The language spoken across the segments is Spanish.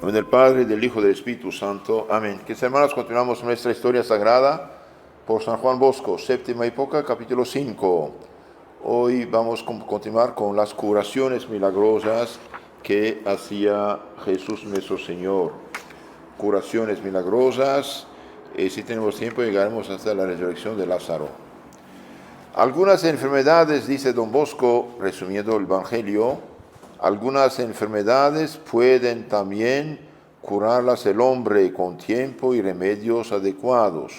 En nombre del Padre, del Hijo y del Espíritu Santo. Amén. Queridos hermanos, continuamos nuestra historia sagrada por San Juan Bosco, séptima época, capítulo 5. Hoy vamos a continuar con las curaciones milagrosas que hacía Jesús nuestro Señor. Curaciones milagrosas. Si tenemos tiempo, llegaremos hasta la resurrección de Lázaro. Algunas enfermedades, dice Don Bosco, resumiendo el Evangelio, algunas enfermedades pueden también curarlas el hombre con tiempo y remedios adecuados,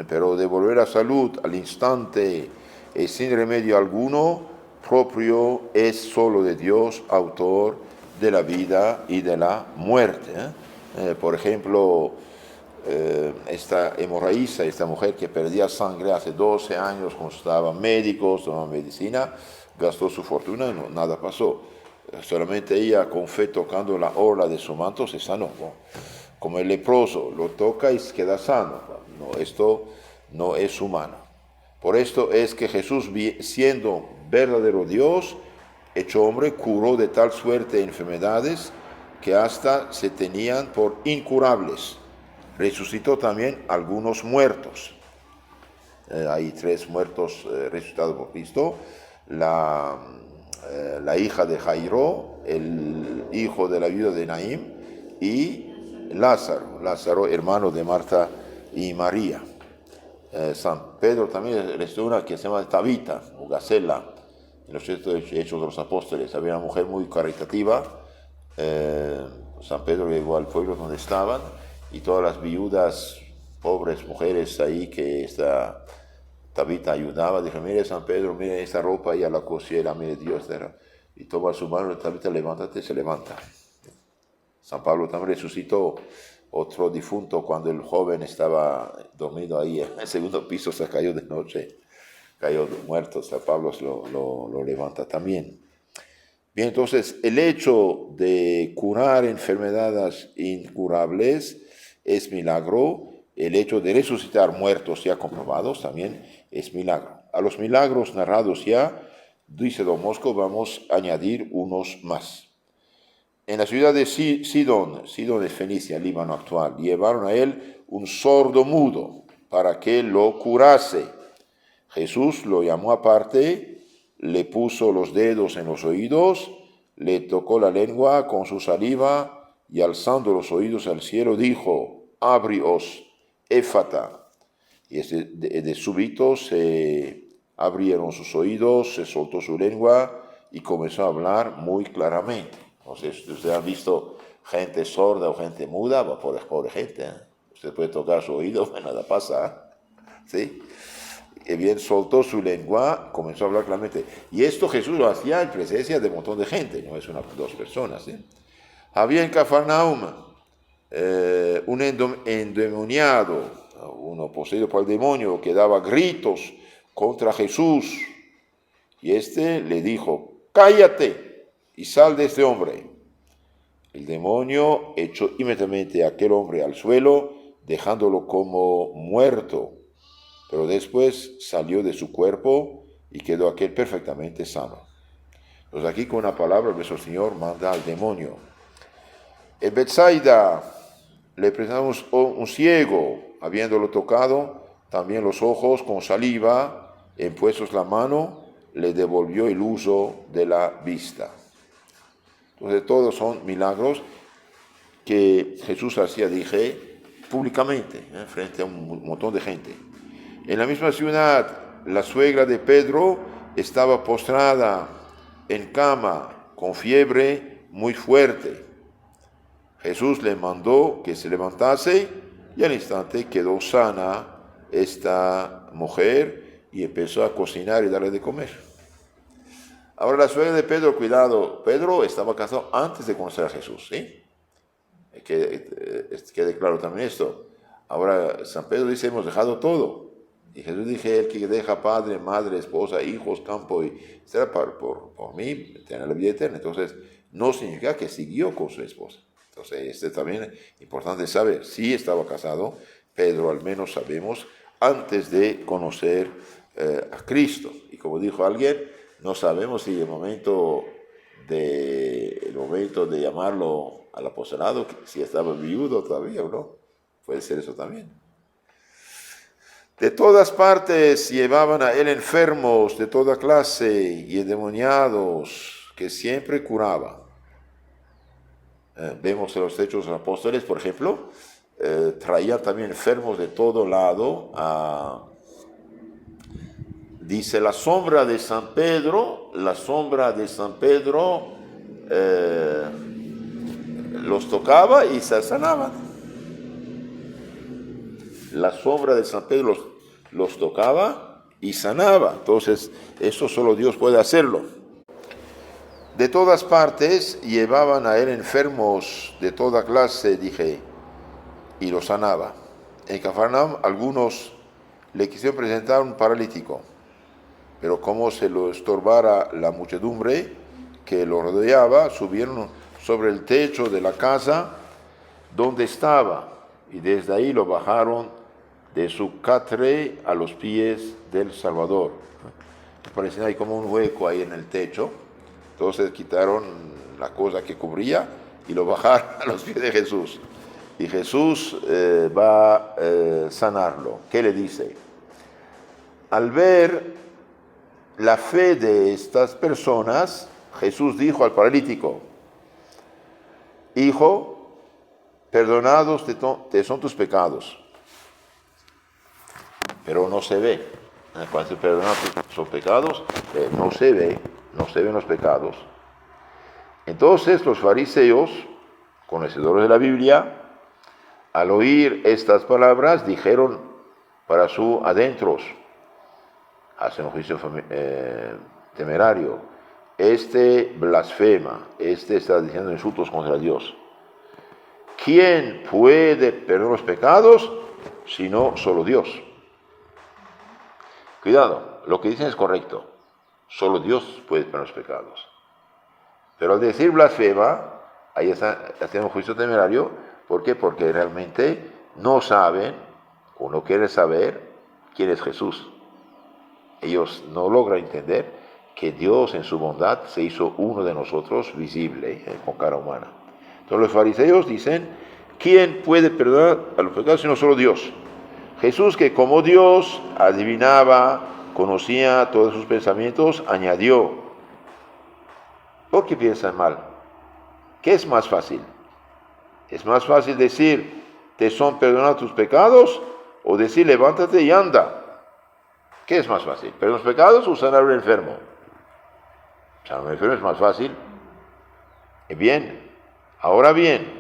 pero devolver la salud al instante y sin remedio alguno propio es solo de Dios, autor de la vida y de la muerte. Por ejemplo, esta hemorraísa, esta mujer que perdía sangre hace 12 años, consultaba médicos, tomaba medicina, gastó su fortuna y nada pasó. Solamente ella, con fe, tocando la orla de su manto, se sanó. Como el leproso, lo toca y queda sano. No, esto no es humano. Por esto es que Jesús, siendo verdadero Dios, hecho hombre, curó de tal suerte enfermedades que hasta se tenían por incurables. Resucitó también algunos muertos. Hay 3 muertos resucitados por Cristo. La hija de Jairo, el hijo de la viuda de Naim y Lázaro, hermano de Marta y María. San Pedro también resucitó una que se llama Tabita o Gacela. En los Hechos de los Apóstoles había una mujer muy caritativa. San Pedro llegó al pueblo donde estaban y todas las viudas, pobres mujeres ahí que esta Tabita ayudaba, dijo: mire San Pedro, mire esta ropa, y a la cosiera, mire Dios, y toma su mano, Tabita, levántate, se levanta. San Pablo también resucitó otro difunto cuando el joven estaba dormido ahí en el segundo piso, se cayó de noche, cayó muerto. San Pablo lo levanta también. Bien, entonces el hecho de curar enfermedades incurables es milagro. El hecho de resucitar muertos ya comprobados también es milagro. A los milagros narrados ya, dice Don Bosco, vamos a añadir unos más. En la ciudad de Sidón es Fenicia, Líbano actual, llevaron a él un sordo mudo para que lo curase. Jesús lo llamó aparte, le puso los dedos en los oídos, le tocó la lengua con su saliva y alzando los oídos al cielo dijo: abrios, éfata. Y de súbito se abrieron sus oídos, se soltó su lengua y comenzó a hablar muy claramente. Entonces, usted ha visto gente sorda o gente muda, pobre gente. Usted puede tocar su oído, nada pasa. ¿Sí? Y bien, soltó su lengua, comenzó a hablar claramente. Y esto Jesús lo hacía en presencia de un montón de gente, no es 2 personas. Había en Cafarnaum un endemoniado, uno poseído por el demonio, que daba gritos contra Jesús. Y este le dijo: cállate y sal de este hombre. El demonio echó inmediatamente a aquel hombre al suelo, dejándolo como muerto. Pero después salió de su cuerpo y quedó aquel perfectamente sano. Entonces aquí con una palabra nuestro Señor manda al demonio. En Betsaida le presentamos un ciego, habiéndolo tocado también los ojos con saliva, impuestos la mano, le devolvió el uso de la vista. Entonces todos son milagros que Jesús hacía, dije, públicamente, frente a un montón de gente. En la misma ciudad, la suegra de Pedro estaba postrada en cama con fiebre muy fuerte. Jesús le mandó que se levantase y al instante quedó sana esta mujer y empezó a cocinar y darle de comer. Ahora la suegra de Pedro, cuidado, Pedro estaba casado antes de conocer a Jesús, ¿sí? Quede claro también esto. Ahora San Pedro dice: hemos dejado todo. Y Jesús dije: el que deja padre, madre, esposa, hijos, campo, y será por mí, tener la vida eterna. Entonces, no significa que siguió con su esposa. Entonces, también es importante saber. Si estaba casado, Pedro al menos sabemos, antes de conocer a Cristo. Y como dijo alguien, no sabemos si el momento de llamarlo al apostolado, si estaba viudo todavía o no. Puede ser eso también. De todas partes llevaban a él enfermos de toda clase y endemoniados, que siempre curaba. Vemos en los Hechos de los Apóstoles, por ejemplo, traían también enfermos de todo lado. Dice la sombra de San Pedro los tocaba y se sanaban. La sombra de San Pedro los tocaba y sanaba. Entonces, eso solo Dios puede hacerlo. De todas partes llevaban a él enfermos de toda clase, dije, y los sanaba. En Cafarnaum algunos le quisieron presentar un paralítico, pero como se lo estorbara la muchedumbre que lo rodeaba, subieron sobre el techo de la casa donde estaba, y desde ahí lo bajaron de su catre a los pies del Salvador. Parecía hay como un hueco ahí en el techo. Entonces quitaron la cosa que cubría y lo bajaron a los pies de Jesús. Y Jesús va a sanarlo. ¿Qué le dice? Al ver la fe de estas personas, Jesús dijo al paralítico: Hijo, perdonados te son tus pecados. Pero no se ve. Cuando se perdonan sus pecados, no se ven los pecados. Entonces los fariseos, conocedores de la Biblia, al oír estas palabras, dijeron para sus adentros, hacen un juicio temerario: este blasfema, este está diciendo insultos contra Dios. ¿Quién puede perdonar los pecados sino solo Dios? Cuidado, lo que dicen es correcto. Solo Dios puede perdonar los pecados. Pero al decir blasfema, ahí está haciendo un juicio temerario. ¿Por qué? Porque realmente no saben o no quieren saber quién es Jesús. Ellos no logran entender que Dios en su bondad se hizo uno de nosotros visible, con cara humana. Entonces los fariseos dicen: ¿quién puede perdonar a los pecados sino solo Dios? Jesús, que como Dios adivinaba, conocía todos sus pensamientos, añadió: ¿por qué piensan mal? ¿Qué es más fácil? ¿Es más fácil decir te son perdonados tus pecados o decir levántate y anda? ¿Qué es más fácil? ¿Perdonar los pecados o sanar a un enfermo? Sanar a un enfermo es más fácil. Bien, ahora bien,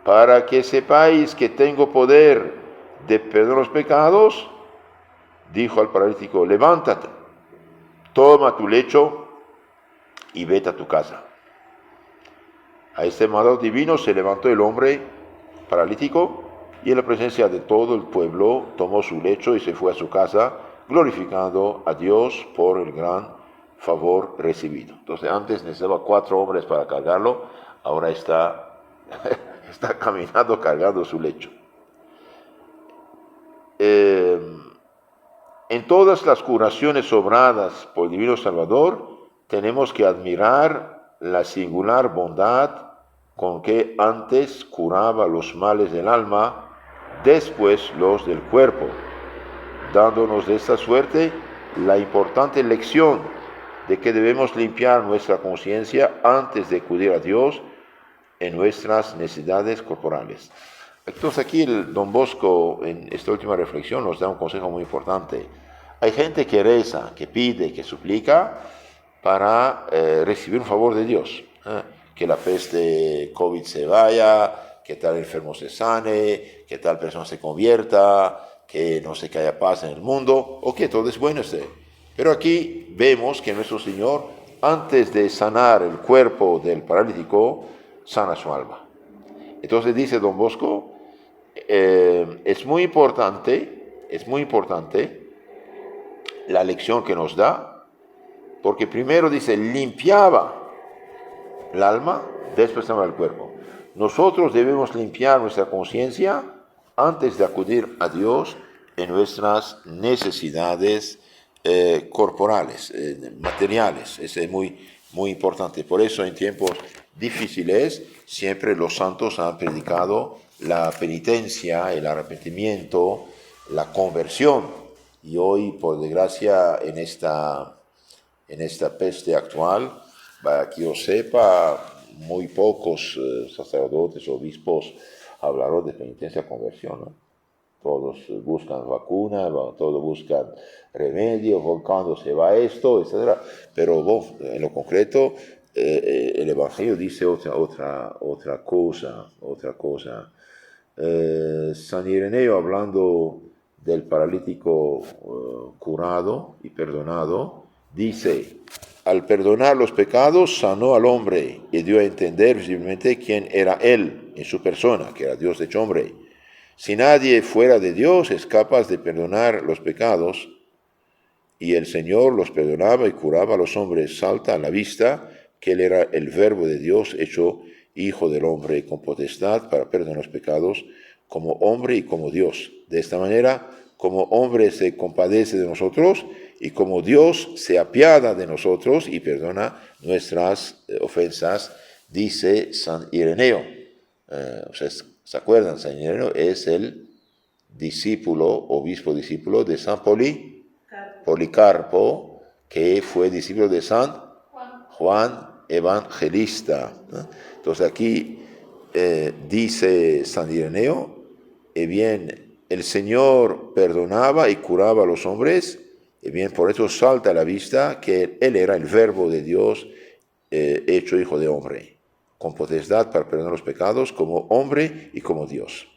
para que sepáis que tengo poder de perdonar los pecados, dijo al paralítico: levántate, toma tu lecho y vete a tu casa. A este mandato divino se levantó el hombre paralítico y en la presencia de todo el pueblo tomó su lecho y se fue a su casa, glorificando a Dios por el gran favor recibido. Entonces antes necesitaba 4 hombres para cargarlo, ahora está caminando cargando su lecho. En todas las curaciones obradas por el Divino Salvador, tenemos que admirar la singular bondad con que antes curaba los males del alma, después los del cuerpo, dándonos de esta suerte la importante lección de que debemos limpiar nuestra conciencia antes de acudir a Dios en nuestras necesidades corporales. Entonces aquí el Don Bosco, en esta última reflexión, nos da un consejo muy importante. Hay gente que reza, que pide, que suplica para recibir un favor de Dios. Que la peste COVID se vaya, que tal enfermo se sane, que tal persona se convierta, que no sé, que haya paz en el mundo, o que todo es bueno esté. Pero aquí vemos que nuestro Señor, antes de sanar el cuerpo del paralítico, sana su alma. Entonces dice Don Bosco, es muy importante la lección que nos da, porque primero dice, limpiaba el alma, después sanaba el cuerpo. Nosotros debemos limpiar nuestra conciencia antes de acudir a Dios en nuestras necesidades corporales, materiales. Eso es muy, muy importante. Por eso en tiempos difíciles, siempre los santos han predicado la penitencia, el arrepentimiento, la conversión. Y hoy, por desgracia, en esta peste actual, para que yo sepa, muy pocos sacerdotes, obispos hablaron de penitencia y conversión, ¿no? Todos buscan vacunas, todos buscan remedio, cuando se va esto, etc. Pero en lo concreto, el Evangelio dice otra cosa. San Ireneo, hablando del paralítico curado y perdonado, dice: al perdonar los pecados sanó al hombre y dio a entender visiblemente quién era él en su persona, que era Dios hecho hombre. Si nadie fuera de Dios es capaz de perdonar los pecados, y el Señor los perdonaba y curaba a los hombres, salta a la vista que Él era el Verbo de Dios hecho Hijo del Hombre, con potestad para perdonar los pecados, como hombre y como Dios. De esta manera, como hombre se compadece de nosotros, y como Dios se apiada de nosotros y perdona nuestras ofensas, dice San Ireneo. ¿Se acuerdan? San Ireneo es el obispo discípulo de San Policarpo, que fue discípulo de San Juan Evangelista. Entonces aquí dice San Ireneo, bien, el Señor perdonaba y curaba a los hombres, y bien, por eso salta a la vista que Él era el Verbo de Dios hecho Hijo de Hombre, con potestad para perdonar los pecados como hombre y como Dios.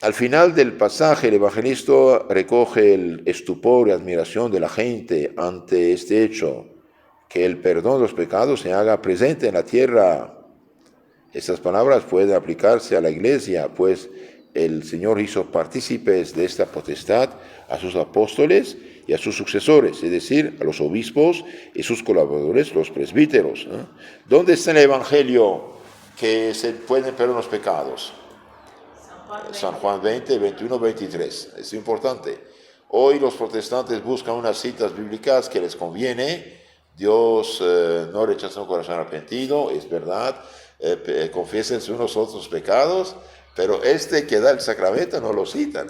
Al final del pasaje, el evangelista recoge el estupor y admiración de la gente ante este hecho, que el perdón de los pecados se haga presente en la tierra. Estas palabras pueden aplicarse a la iglesia, pues el Señor hizo partícipes de esta potestad a sus apóstoles y a sus sucesores, es decir, a los obispos y sus colaboradores, los presbíteros. ¿Dónde está el evangelio que se pueden perdonar los pecados? San Juan 20, 21, 23. Es importante. Hoy los protestantes buscan unas citas bíblicas que les conviene. Dios no rechaza un corazón arrepentido, es verdad. Confiésense unos otros pecados, pero que da el sacramento no lo citan.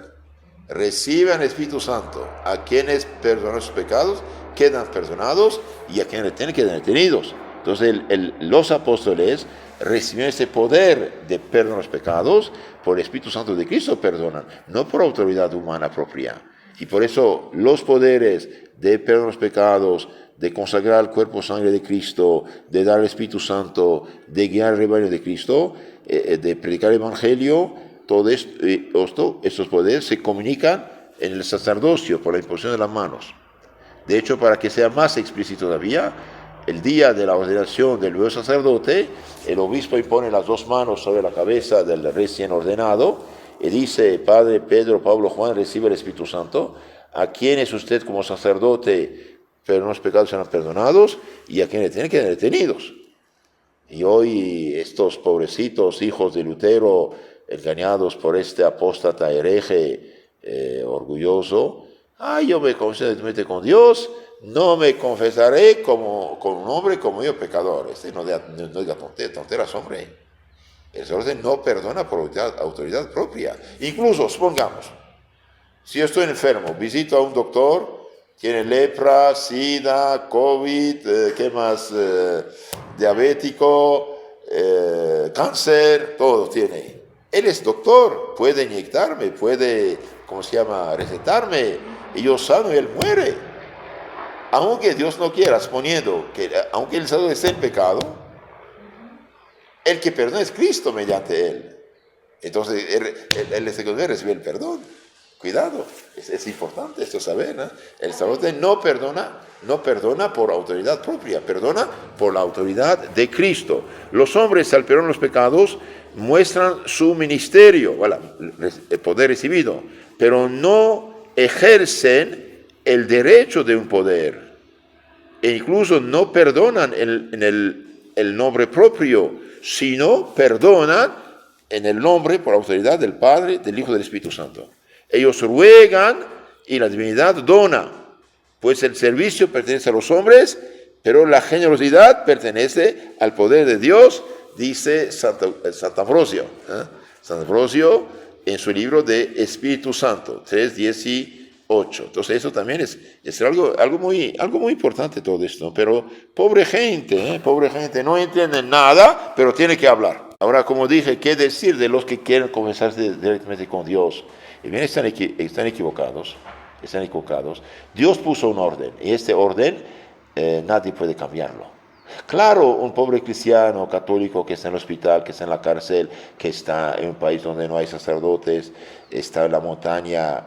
Reciban el Espíritu Santo. A quienes perdonan sus pecados quedan perdonados, y a quienes tienen quedan detenidos. Entonces los apóstoles recibieron ese poder de perdonar los pecados por el Espíritu Santo de Cristo, perdonan, no por autoridad humana propia. Y por eso los poderes de perdonar los pecados, de consagrar el cuerpo y sangre de Cristo, de dar el Espíritu Santo, de guiar el rebaño de Cristo, de predicar el Evangelio, todo estos poderes se comunican en el sacerdocio por la imposición de las manos. De hecho, para que sea más explícito todavía, el día de la ordenación del nuevo sacerdote, el obispo impone las dos manos sobre la cabeza del recién ordenado y dice: Padre Pedro, Pablo, Juan, recibe el Espíritu Santo. A quienes usted como sacerdote perdona los pecados serán perdonados, y a quienes tienen que ser detenidos. Y hoy estos pobrecitos hijos de Lutero, engañados por este apóstata hereje orgulloso: yo me confieso con Dios, no me confesaré con un hombre como yo, pecador. No diga tonteras, hombre. El sacerdote no perdona por autoridad propia. Incluso, supongamos, si yo estoy enfermo, visito a un doctor, tiene lepra, sida, COVID, ¿qué más? Diabético, cáncer, todo tiene. Él es doctor, puede inyectarme, puede, recetarme, y yo sano y él muere. Aunque Dios no quiera, suponiendo que, aunque el sacerdote esté en pecado, el que perdona es Cristo mediante él. Entonces, él recibe el perdón. Cuidado, es importante esto saber, ¿no? El sacerdote no perdona por autoridad propia, perdona por la autoridad de Cristo. Los hombres, al perdonar los pecados, muestran su ministerio, el poder recibido, pero no ejercen el derecho de un poder, e incluso no perdonan en el nombre propio, sino perdonan en el nombre, por autoridad del Padre, del Hijo y del Espíritu Santo. Ellos ruegan y la divinidad dona, pues el servicio pertenece a los hombres, Pero la generosidad pertenece al poder de Dios, dice Santo Ambrosio. Santo Ambrosio en su libro de Espíritu Santo, 3:18. Entonces eso también es algo muy importante todo esto. Pero pobre gente, no entiende nada, pero tiene que hablar. Ahora, como dije, ¿qué decir de los que quieren confesarse directamente con Dios? Y bien, están equivocados. Dios puso un orden, y este orden nadie puede cambiarlo. Claro, un pobre cristiano católico que está en el hospital, que está en la cárcel, que está en un país donde no hay sacerdotes, está en la montaña,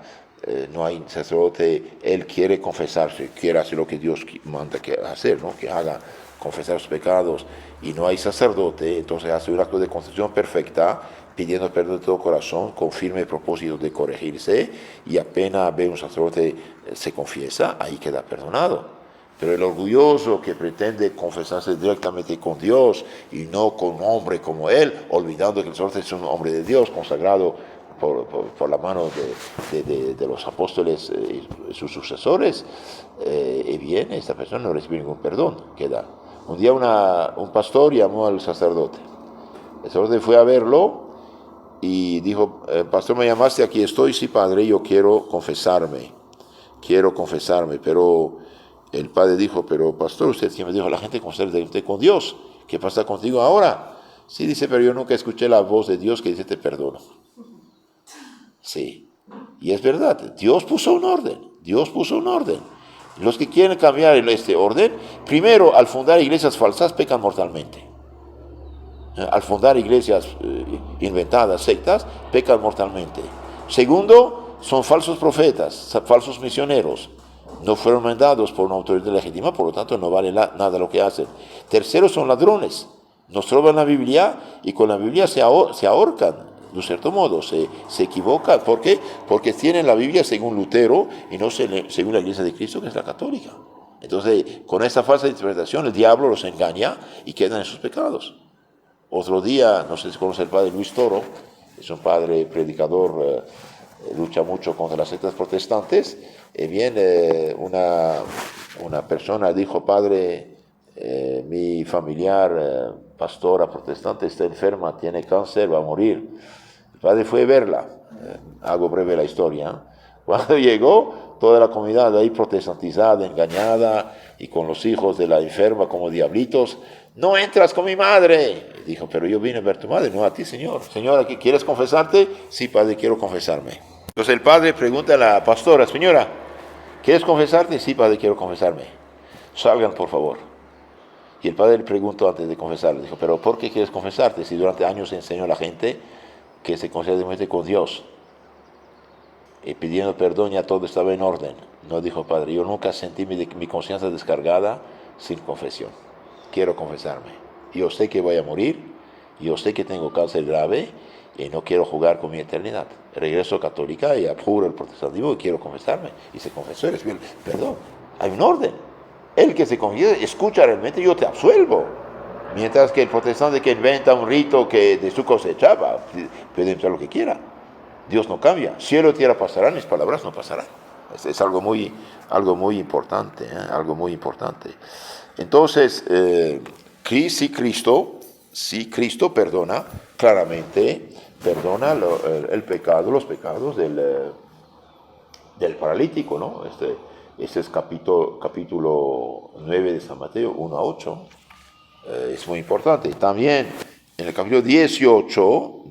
no hay sacerdote, él quiere confesarse, quiere hacer lo que Dios manda que hacer, ¿no? Que haga, confesar sus pecados, y no hay sacerdote, entonces hace un acto de confesión perfecta, pidiendo perdón de todo corazón, con firme propósito de corregirse, y apenas ve un sacerdote, se confiesa, ahí queda perdonado. Pero el orgulloso que pretende confesarse directamente con Dios y no con un hombre como él, olvidando que el sacerdote es un hombre de Dios, consagrado por la mano de los apóstoles y sus sucesores, y bien, esta persona no recibe ningún perdón. Queda. Un día un pastor llamó al sacerdote. El sacerdote fue a verlo y dijo: pastor, me llamaste, aquí estoy. Sí, padre, yo quiero confesarme, pero el padre dijo: pero pastor, usted siempre dijo a la gente confesarse con Dios, ¿qué pasa contigo ahora? Sí, dice, pero yo nunca escuché la voz de Dios que dice te perdono. Sí, y es verdad, Dios puso un orden. Los que quieren cambiar este orden, primero, al fundar iglesias falsas, pecan mortalmente. Al fundar iglesias inventadas, sectas, pecan mortalmente. Segundo, son falsos profetas, falsos misioneros. No fueron mandados por una autoridad legítima, por lo tanto no vale nada lo que hacen. Tercero, son ladrones. Nos roban la Biblia y con la Biblia se ahorcan, de un cierto modo, se equivocan. ¿Por qué? Porque tienen la Biblia según Lutero y no según la Iglesia de Cristo, que es la católica. Entonces, con esa falsa interpretación, el diablo los engaña y quedan en sus pecados. Otro día, no sé si conoce el padre Luis Toro, es un padre predicador, lucha mucho contra las sectas protestantes. Viene una persona, dijo: padre, mi familiar, pastora protestante, está enferma, tiene cáncer, va a morir. El padre fue a verla. Hago breve la historia. Cuando llegó, toda la comunidad ahí protestantizada, engañada, y con los hijos de la enferma como diablitos: no entras con mi madre. Dijo: pero yo vine a ver a tu madre, no a ti, señor. Señora, ¿quieres confesarte? Sí, padre, quiero confesarme. Entonces el padre pregunta a la pastora: señora, ¿quieres confesarte? Sí, padre, quiero confesarme. Salgan, por favor. Y el padre le preguntó antes de confesarle, dijo: pero ¿por qué quieres confesarte? Si durante años enseñó a la gente que se considera con Dios, y pidiendo perdón, ya todo estaba en orden. No, dijo: padre, yo nunca sentí mi conciencia descargada sin confesión. Quiero confesarme. Yo sé que voy a morir, yo sé que tengo cáncer grave y no quiero jugar con mi eternidad. Regreso católica y abjuro el protestantismo y quiero confesarme. Y se confesó y recibió perdón. Hay un orden. El que se confiesa, escucha realmente, yo te absuelvo. Mientras que el protestante que inventa un rito que de su cosecha, puede entrar lo que quiera. Dios no cambia. Cielo y tierra pasarán, mis palabras no pasarán. Es algo muy importante, algo muy importante. Entonces, si Cristo perdona, claramente perdona el pecado, los pecados del paralítico, ¿no? Este es capítulo 9 de San Mateo, 1-8. Es muy importante. También en el capítulo 18,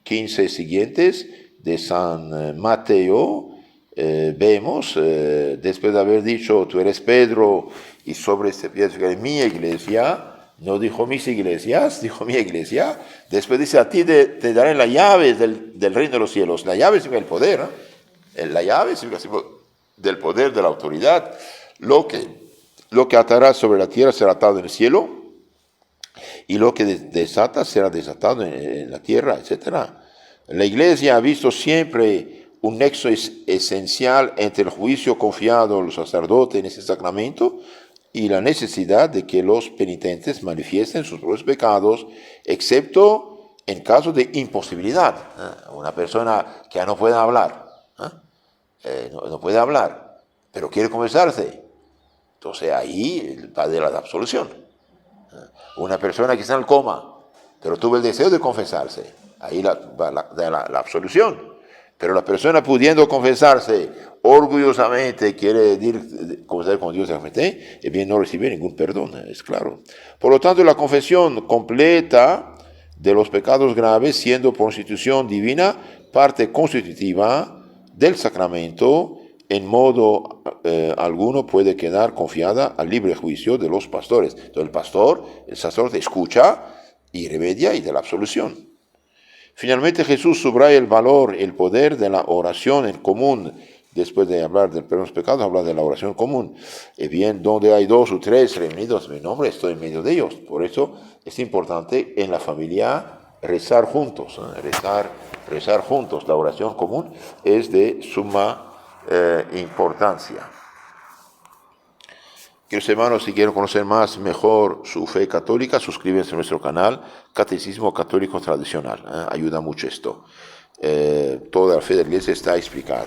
15 siguientes de San Mateo, vemos, después de haber dicho: tú eres Pedro, y sobre este piedra es mi iglesia, no dijo mis iglesias, dijo mi iglesia. Después dice: a ti te daré las llaves del reino de los cielos. La llave significa el poder, ¿no? La llave significa del poder, de la autoridad. Lo que atarás sobre la tierra será atado en el cielo, y lo que desatas será desatado en la tierra, etc. La iglesia ha visto siempre un nexo esencial entre el juicio confiado a los sacerdotes en ese sacramento y la necesidad de que los penitentes manifiesten sus propios pecados, excepto en caso de imposibilidad. Una persona que ya no puede hablar, no puede hablar, pero quiere confesarse. Entonces ahí va de la absolución. Una persona que está en el coma, pero tuvo el deseo de confesarse, ahí va la absolución. Pero la persona pudiendo confesarse orgullosamente, quiere decir confesar con Dios realmente, y bien no recibe ningún perdón, es claro. Por lo tanto, la confesión completa de los pecados graves, siendo por institución divina parte constitutiva del sacramento, en modo alguno puede quedar confiada al libre juicio de los pastores. Entonces el sacerdote escucha y remedia y de la absolución. Finalmente Jesús subraya el valor, el poder de la oración en común. Después de hablar del perdón de los pecados, habla de la oración común. Y bien, donde hay 2 o 3 reunidos en mi nombre, estoy en medio de ellos. Por eso es importante en la familia rezar juntos. Rezar juntos. La oración común es de suma importancia. Queridos hermanos, si quieren conocer mejor su fe católica, suscríbanse a nuestro canal Catecismo Católico Tradicional. Ayuda mucho esto. Toda la fe de la Iglesia está explicada.